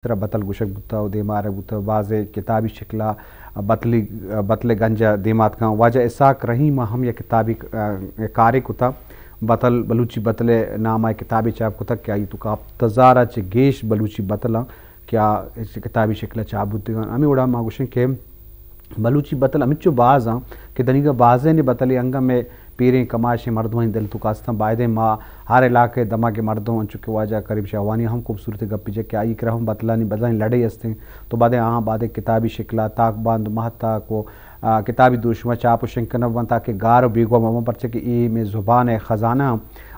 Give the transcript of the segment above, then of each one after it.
तरह बतल गुशक बुता देमार बुता वाजे किताबी शिकला बतली बतले गंजा देमात का वाजा इसाक रहीम हम या किताबी कारी कुता बतल बलूची बतले नामा किताबी चाप कुता क्या ये तुका तजारा चे गेश बलूची बतला क्या इस किताबी शिकला चाबुत अमी उड़ा मागुशन के बलूची बतल अमिचो बाज कि दनीगा बाजे ने बतली अंगा में पीरें कमाशे मर्दों दिल तो कास्ता बायदे माँ हर इलाके दमा के मर्दों चुके वाजा करीब शावानी हम खूबसूरत गप्पी जे क्या इकरा हम बतलानी बदलानी लड़े हस्ते तो बादे हाँ बादे किताबी शिकला ताक बांध महता को किताबी दुश्मन चाप शंकन वन ताकि गार बीगो मम परचे कि ई में ज़ुबान ख़जाना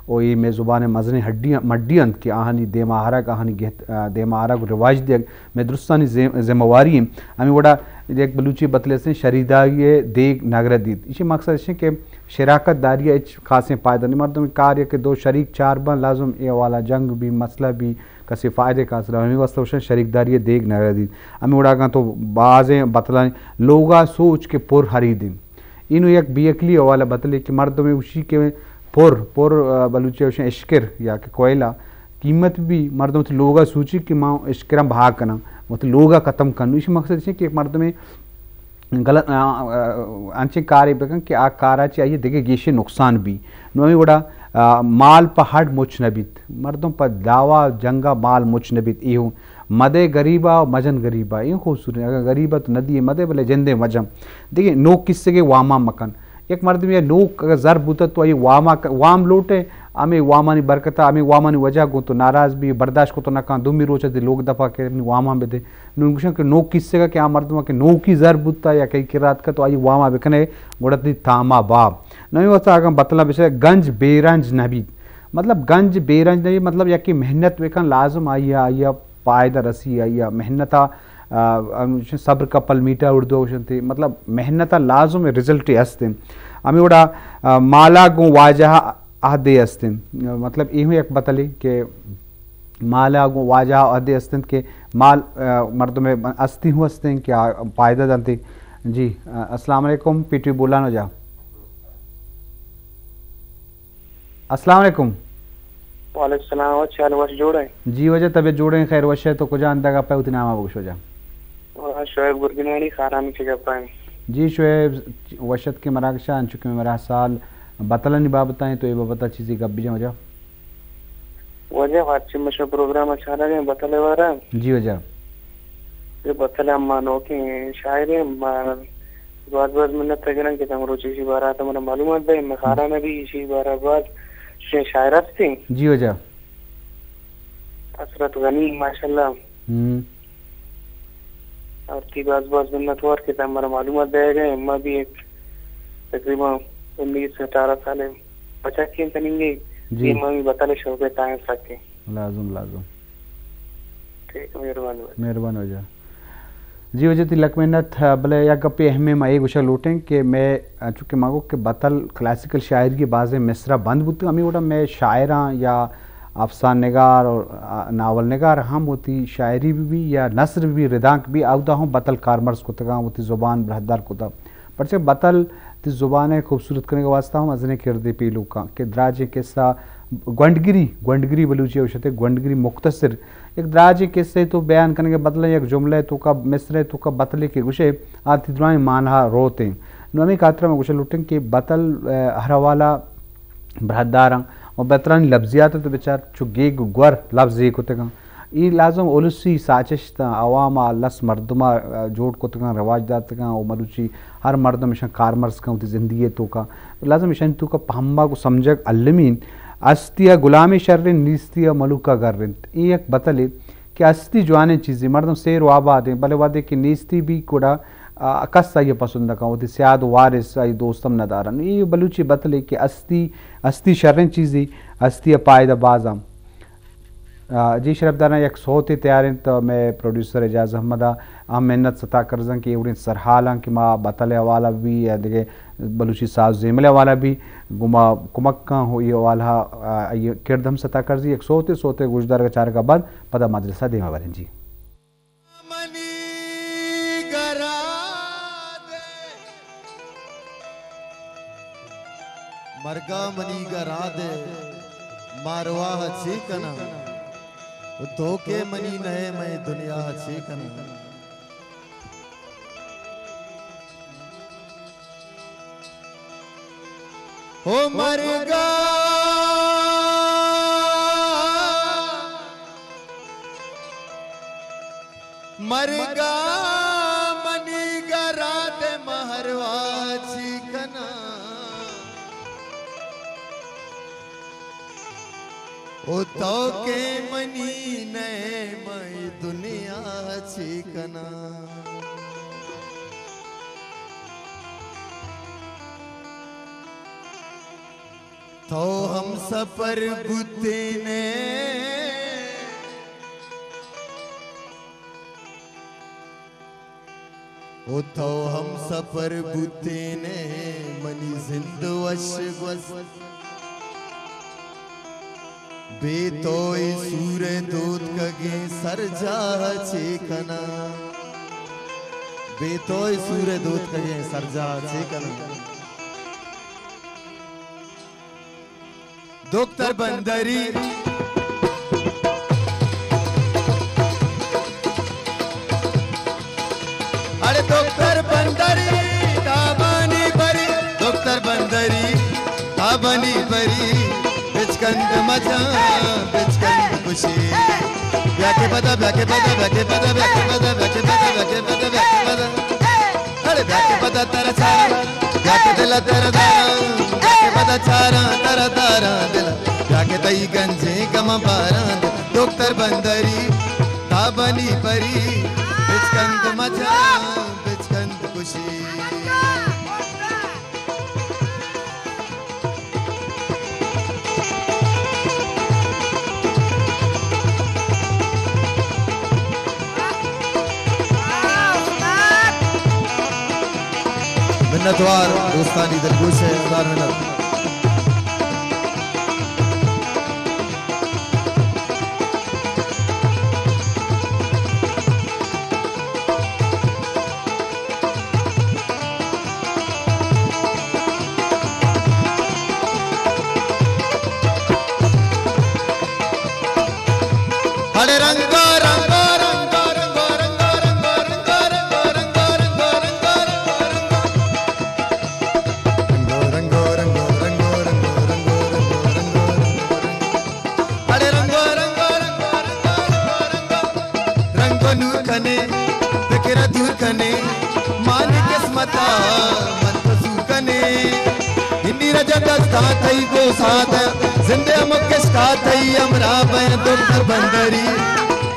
ओ ई में ज़ुबान मजने हड्डियाँ मड्डियंत की आहानी देमाहारा कहानी देमाहारा को रिवाज दे में दुरुस्तानी जिम्मेवारी हमें वड़ा एक बलूची बतले से शरीदा ये देग नगर दीद इसी मकसद से कि शराकत दारिया खासे फ़ायदा नहीं मर्दों कार्य के दो शरीक चार बन लाजुम ये वाला जंग भी मसला भी कसी फ़ायदे का असला हमें वस्तु शरीक दारिया देग नगर दीद हमें उड़ा तो बाज़ें बतला लोगा सोच के पुर हरी दिन इन एक बियकली वाला बतले कि मर्दों में उसी के पुर पुर बलूची उसे इश्किर या कि कोयला कीमत भी मर्दों से लोगा सूची कि माँ इश्किरम भाग करना मतलब लोगा ख़त्म करना इसी मकसद से कि एक मर्द में गलत अंचे कार्य बेकन कि आ कारा चाहिए देखे गेशे नुकसान भी नोई वड़ा माल पर हड मुच नबित मर्दों पर दावा जंगा माल मुच नबित यूँ मदे गरीबा मजन गरीबा यूँ खूबसूरत अगर गरीबा तो नदी मदे भले जंदे मजम देखिए नो किस्से के वामा मकन एक मर्द में नोक अगर जर बुत तो ये वाम लोटे आमे वामानी बरकता आमे वामानी वजह को तो नाराज भी बर्दाश्त को तो ना कहाँ दुमी रोचे थे लोग दफा के अपनी वामा में थे नुकसान के नो किस्से का क्या मर्द के नो की जर बुता या कई किरात का तो आई वामा बेकने गुड़ती तामा बाब नहीं होता अगर बतला विषय गंज बेरंज नबी मतलब गंज बेरंज नबी मतलब या कि मेहनत वेकन लाजम आइया आइया पायदा रसी आइया मेहनता सब्र का पल मीठा उर्दू थे मतलब मेहनता लाजम रिजल्ट हस्ते हमें उड़ा माला गो वाजह अहदे अस्तिन मतलब यही एक बतली के माला गो वाजह अहदे अस्तिन के माल मर्दों में अस्ती हूँ अस्तिन क्या पायदा जानती जी अस्सलाम वालेकुम पीटी बोला न जा अस्सलाम वालेकुम वालेकुम सलाम चाल वर्ष जोड़े जी वजह तबीयत जोड़े खैर वश है तो कुछ अंदा का पे उतना आमा बुश हो जा और शोएब गुरगिनानी खारामी के गपाएं जी शोएब वशत के मराकशा अन चुके मेरा साल बतलानी बाबताएं तो ये बता चीज़ें कब भी वजह वजह वाची मशो प्रोग्राम अच्छा लगे बतले वाला जी वजह ये बतले अम्मा नो के शायरी बात बात मैंने तजरंग के तंग रोची सी बारा तो मैंने मालूमात भाई मखारा में भी इसी बारा बात शायरात थी जी वजह असरत गनी माशाल्लाह और की बात बात मिन्नत वार के तंग मेरा मालूमात दे गए अम्मा भी एक तकरीबन 19 से 18 साल बचा के तनिंगे ये मैं बता शौक ताए सके लाजुम लाजुम ठीक मेहरबान हो जा जी वजह ती लक मेहनत भले या कपे हमें मैं एक उछल लूटें कि मैं चूँकि मांगो कि बतल क्लासिकल शायरी की बाज़ें मिसरा बंद बुत हमें उड़ा मैं शायरा या अफसान नगार और नावल नगार हम होती शायरी भी या नसर भी रिदाक भी आउदा हूँ बतल कारमर्स को तगा होती ज़ुबान बरहदार को तब पर से बतल ती ज़ुबान खूबसूरत करने का वास्ता हम अजने किरदे पीलू का कि द्राज किस्सा gwandgiri बलूची औषध gwandgiri मुख्तसर एक द्राज किस्से तो बयान करने के बदले एक जुमले तो का मिसरे तो का बतले के गुशे आती दुआएं मानहा रोते नमी कातरा में गुशे लुटें कि बतल हर वाला बरहदार और बेतरानी लफ्जियात तो बेचार चुगे गुर लफ्ज एक होते ई लाजम ओलुसी साचिश्ता अवामा लस मर्दमा जोड़ को तक रवाज दात का और मरुची हर मर्द मिशन कारमर्स का होती ज़िंदगी तो का लाजम मिशन तो का पहम्बा को समझक अल्लमीन अस्तिया गुलामी शर्रिन नीस्तिया मलुका गर्रिन ये एक बतले कि अस्ती जवाने चीज़ें मर्दम शेर वाबाद हैं भले वादे कि नीस्ती भी कुड़ा कस्सा ये पसंद का होती सियाद वारिस आई दोस्तम नदारन ये बलूची बतले कि अस्ती शर्रिन चीज़ें अस्तिया पायदा बाज़म जी शरफदारा एक सोते तैयार हैं तो मैं प्रोड्यूसर एजाज अहमद हम मेहनत सता करजन कि उड़े सरहाल कि माँ बतले वाला भी या देखे बलूची साज जेमले वाला भी गुमा कुमक्का हो ये वाला ये किरदम सता करजी एक सोते सोते गुजदार का चार का बाद पता मदरसा देवा वाले जी मरगा मनी गरा दे मारवा हसी कना तो के मनी नए मैं दुनिया चीकन हो मरगा मरगा मनी गरात महरवा चीकना ओ तो के मनी नए मैं दुनिया चीकना तो हम सफर बुद्धि ने ओ तो हम सफर बुद्धि ने मनी जिंद वश वस बेतोय सूर्य दूत कगे सरजा चेकना बेतोय सूर्य दूत कगे सरजा चेकना डॉक्टर बंदरी अरे डॉक्टर बंदरी ताबानी बरी डॉक्टर बंदरी ताबानी बरी बिचकंद मजा बिचकंद खुशी ब्याके पदा ब्याके पदा ब्याके पदा ब्याके पदा ब्याके पदा ब्याके पदा ब्याके पदा अरे ब्याके पदा तेरा चारा ब्याके दिला तेरा दारा ब्याके पदा चारा तेरा दारा दिला ब्याके तई गंजे गमा बारा डॉक्टर बंदरी ताबनी परी बिचकंद मजा बिचकंद खुशी मिन्नतवार दोस्तानी दिलगोश है उदार मिन्नत हरे रंगो रंगो रंगो रंगो रंगो रंगो रंगो रंगो रंगो रंगो रंगो रंगो रंगो रंगो रंगो रंगो हरे रंगो रंगो रंगो रंगो रंगो नूर कने फिक्र दूर कने मान किस्मता मन तसू कने हिंदी रजत ता थई गो साथ जिंदे मुकेश का थई अमरा बन डॉक्टर बंदरी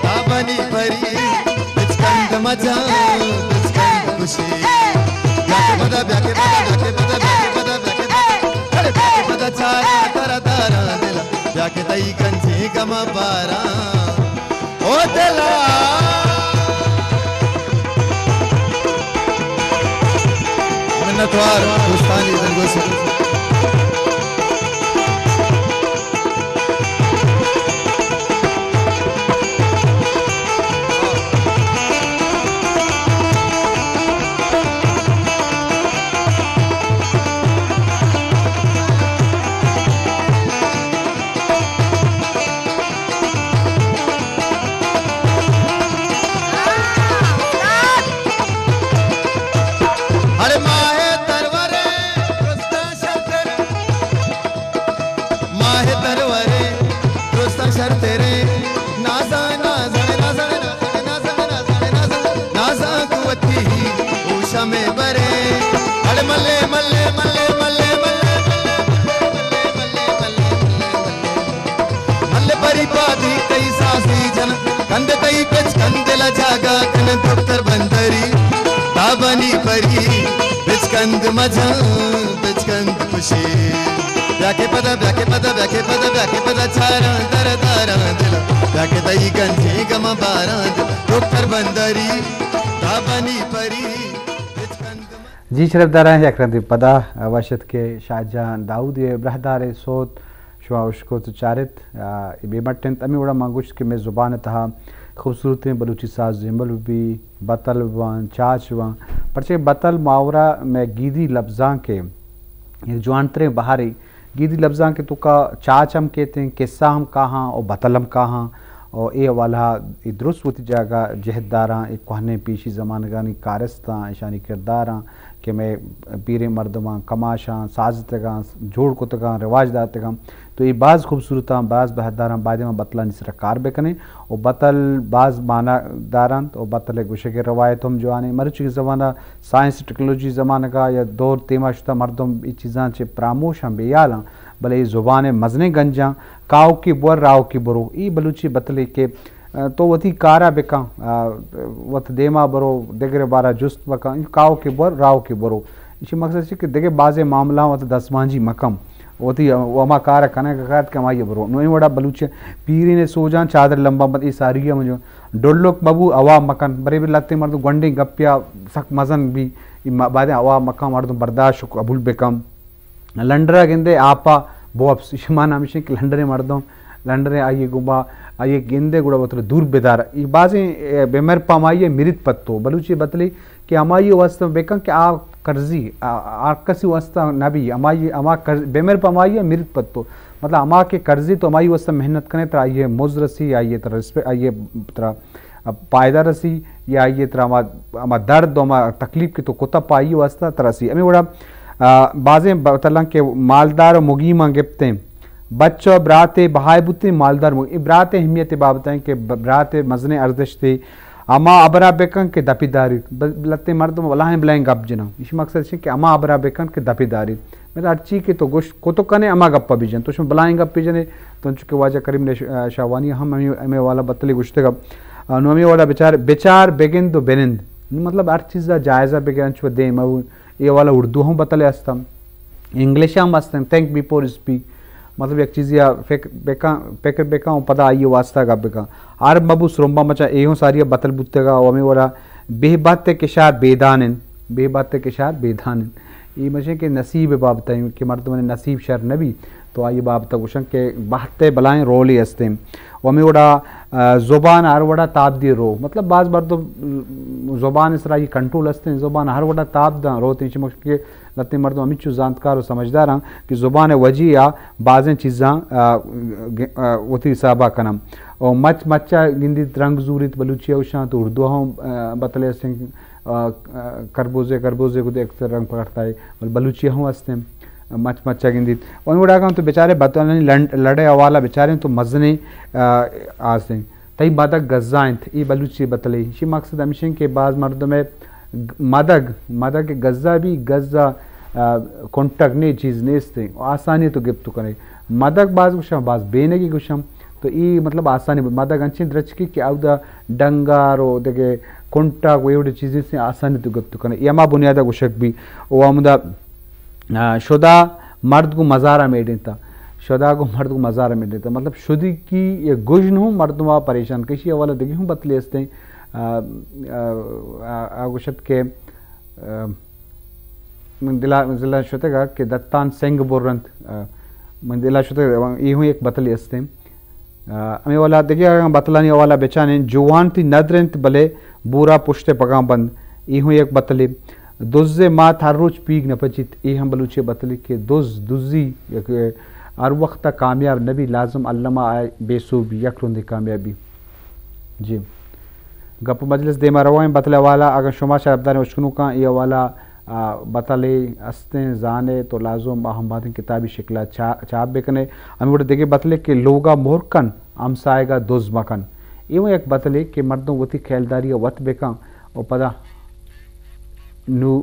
ताबनी परी बिचकंद मजा बिचकंद खुशी ब्याके पदा ब्याके पदा ब्याके पदा ब्याके पदा ब्याके पदा अरे ब्याके पदा चारा तारा तारा दिला ब्याके तई गंजे गमा बारा ओ दिला मिन्नतवार दोस्तानी दिलगोश में बरे अरे मल्ले मल्ले मल्ले मल्ले मल्ले मल्ले परी पादी कई सासी जन कंद कई पिच कंदला जागा कन डॉक्टर बंदरी ताबनी परी बिचकंद मजा बिचकंद खुशी ब्याके पदा ब्याके पदा ब्याके पदा ब्याके पदा चारा दर दारा दिल ब्याके तई गंजे गमा बारा डॉक्टर बंदरी ताबनी परी जी शरफ दारा यकरंदी पदा वशत के शाहजहां दाऊद ये ब्रहदार सोत शुआ उशको चारित बेमटन तमी उड़ा मांगुश के में ज़ुबान तहा खूबसूरत बलूची साज जिम्बल भी बतल वन चाच वन परचे बतल मुहावरा में गीदी लफ्ज़ां के जवानतरे बहारी गीदी लफ्ज़ां के तो का चाच हम कहते हैं किस्सा हम कहाँ और बतल हम कहाँ और ये वाला दुरुस्त वती जगह जहदारा एक कहने पीशी ज़मानगानी कारस्ता ईशानी किरदारा कि मैं पीरे मर्दमा कमाशा साज तगा जोड़ को तगा रिवाज दार तगा तो ये बाज़ खूबसूरत बाज़ बहदारा बाद में बतला निसरा कार बेकने और बतल बाज़ माना दारान और बतल गुशे के रवायत हम जो आने मरुच के ज़माना साइंस टेक्नोलॉजी ज़माना का या दौर तेमा शुदा मर्दम ये चीज़ां चे प्रामोश हम बेयाला भले ये ज़ुबान मजने गंजा काव की बोर राव की बरो ई बलूची बतले के तो वती कारा बेका वत देमा बरो देगरे बारा जुस्त बका काव के बोर राव के बरो इसी मकसद से कि देगे बाजे मामला वत दसमांजी मकम वती वमा कार कने कात कमाई बरो नोई वड़ा बलूचे पीरी ने सोजा चादर लंबा मत ई सारी मुझो डोलोक बाबू अवा मकन बरे भी लत्ते मर्द गंडे गप्पिया सक मजन भी बादे अवा मक्का मर्द बर्दाश्त अबुल बेकम लंडरा गिंदे आपा बोप्स इशमान हमेशा कि लंडरे मर्दों लंडरे आइए गुबा आइए गेंदे गुड़ा बतले दूर बेदार ये बाजें बेमर पामाइए मिरित पत्तो बलूची बतली कि अमाई वास्तव बेकं कि आ कर्जी आकसी वास्ता नबी अमाई अमा बेमर पामाइए मिरित पत्तो मतलब अमा के कर्जी तो अमाई वास्ता मेहनत करें तो आइए मुजरसी आइए तरह रिस्पेक्ट आइए तरह पायदार रसी या आइए तरह अमा दर्द अमा तकलीफ की तो कुत्ता पाई वास्ता तरसी अमी बड़ा बाजें बतला के मालदार मुगीमा गिप्ते बच्चों ब्राते बहाय बुते मालदार ब्राते अहमियत बाबतें के ब्राते मजने अर्दश थे अमा अबरा बेकन के दपीदारी लत्ते मर्द वलाहें ब्लाएं गप जना इस मकसद से कि अमा अबरा बेकन के दपीदारी मेरा अर्ची के तो गोश को तो कने अमा गप्पा बीजन तो उसमें ब्लाएं गप बीजने तो चुके वाजा करीम ने शावानी हम हमें वाला बतली गुश्ते गप नोमी वाला बेचार बेगिन तो बेनिंद मतलब हर चीज़ जायज़ा बेगन छुआ दे मैं ये वाला उर्दू हम बतले हस्तम इंग्लिश हम हस्तम थैंक बिफोर स्पीक मतलब एक चीज़ या फेक बेका पता आइए वास्ता का बेका आर बाबू श्रोम्बा मचा एहो सारी बतल बुतेगा वमे वाला बेबात किशार बेदान ये मशे के नसीब बाबत कि मर्द मैंने नसीब शर नबी तो आइए बाबत कुशन के बहते बलाएं रोली हस्ते वमे वड़ा ज़ुबान हर वड़ा ताब दी रो मतलब बाज़ बार तो ज़ुबान इसरा ये कंट्रोल हस्ते ज़ुबान हर वड़ा ताब दा रोते के लत्ते मर्द अमिचू जानकार और समझदार हाँ कि ज़ुबान वजी या बाज़ें चीज़ा वती साबा कनम और मच्चा गिंदी रंग जूरित बलूची उशा तो उर्दू हम बतले सिंह करबोजे को एक रंग पकड़ता है बलूची हम हंसते मच्चा गिंदी और उड़ा तो बेचारे बतौन लड़े वाला बेचारे तो मजने आसे तई बादक गज़ाएं ये बलूची बतले इसी मकसद हमेशा के बाद मर्दों में मदक के गज़ा भी गज़ा कॉन्टक ने चीज़ नेस्ते आसानी तो गिफ्ट करें मदक बाज गुशम बाज बेने की गुशम तो ये मतलब आसानी मदक अंचे द्रच की आउदा डंगारो देखे कॉन्टक वो एवढे चीज़ें से आसानी तो गिफ्ट करें यमा बुनियादा गुशक भी वो आमुदा शुदा मर्द को मज़ारा में देता शुदा को मर्द को मज़ारा में देता मतलब शुदी की ये गुजन हूँ मर्द वहाँ परेशान किसी वाला देखी हूँ बतले हंसते आगुशत के दिला शुतेगा कि दत्तान सेंग बोरंत दिला शुते ये हूँ एक बतले हंसते हमें वाला देखिए बतलाने वाला बेचाने जुवान थी नदरंत भले बुरा पुश्ते पगा बंद ये हूँ एक बतले दुज़े मात हर रोज पीग न पचित ये हम बलूचे बतले के दुज़ी हर वक्त कामयाब नबी लाजम अल्लामा आए बेसूब यकरुंद कामयाबी जी गप मजलिस दे मरवाएं बतले वाला अगर शुमा शब्दार उशकनू का ये वाला बतले अस्ते जाने तो लाजम हम बातें किताबी शिकला चाप बेकने हम वो देखे बतले के लोगा मोरकन हमसाएगा दुज़ मकन यूँ एक बतले के मर्दों वती ख्यालदारी वत बेका और पता नु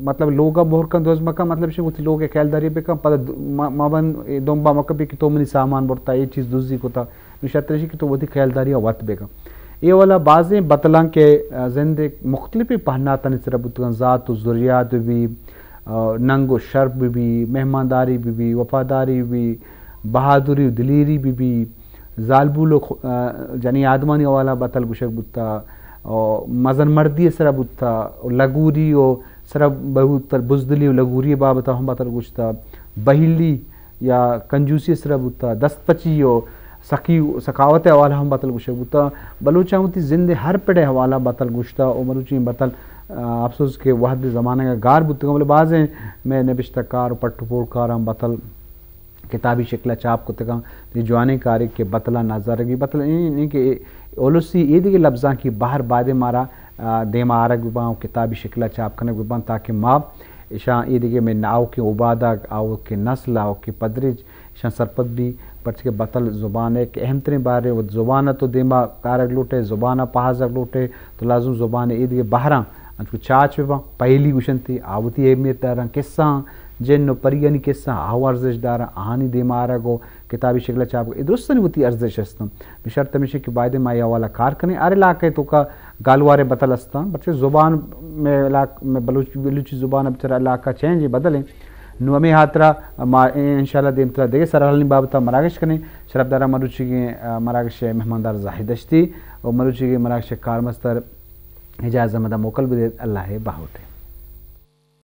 मतलब लोगा मोरकन दुज़ मकन मतलब से वती लोग ख्यालदारी बेका पता माबन दोंबा मकबी की तो मनी सामान बढ़ता ये चीज़ दुज़ी को था निशातरशी की तो वती ख्यालदारी वत बेका ये वाला बाज़ें बतलां के ज़िंदे मुख्तलिफ़ पहनाता नसरबुतगन ज़ात ज़ुरियात भी नंगो शर्ब भी मेहमानदारी भी वफादारी भी बहादुरी दिलीरी भी जालबुलो जानी आदमानी वाला बतल गुशक बुत्ता और मजन मर्दी सरा बुत्ता लगूरी और सरा बहुत बुजदली लगूरी बाबता हम बतल गुश्ता बहिली या कंजूसी सरा बुत्ता दस्तपची और सखी सखावत हवाला हम बतल गुशा बुता बलूचा होती जिंदे हर पेड़े हवाला बतल गुश्ता और मरुची बतल अफसोस के वहद ज़माने का गार बुत बोले बाज़ें मैं नबिश्तकार पट्टपोड़कार हम बतल किताबी शिकला चाप को तक जवानी कारी के बतला नजरगी बतला नहीं कि ओलुसी ईद के लफ्ज़ा की बाहर बाद मारा देमा आरग विबाओ किताबी शिकला चाप करने विबान ताकि माँ ईशा ईद के में नाव के उबादा आओ के नस्ल आओ के पदरिज ईशा सरपत भी पर्च के बतल ज़ुबान है कि अहम तरीन बारे वो ज़ुबान तो देमा कारग लूटे ज़ुबान पहाजग लूटे तो लाजुम ज़ुबान ईद के बाहर अंचु चाच विबा पहली गुशन थी आवती अहमियत दारा किस्सा जिन परियनी किस्सा आव अर्जिश दारा आहानी देमारा गो किताबी शिकला चाप दुरुस्त नहीं होती अर्जिश हस्तम बशर्त मिशे कि बायदे माया वाला कार करने अरे लाके तो का गालवारे बतल हस्ता बच्चे ज़ुबान में में बलूची ज़ुबान अब तेरा इलाका चेंज बदलें नुअमे हात्रा इंशाल्लाह देम तला देगे सरहल बाबता मराकश कने शरबदारा मरुची के मराकश मेहमानदार जाहिदश्ती और मरुची के मराकश कारमस्तर इजाज़त मदा मोकल भी अल्लाह बाहुते।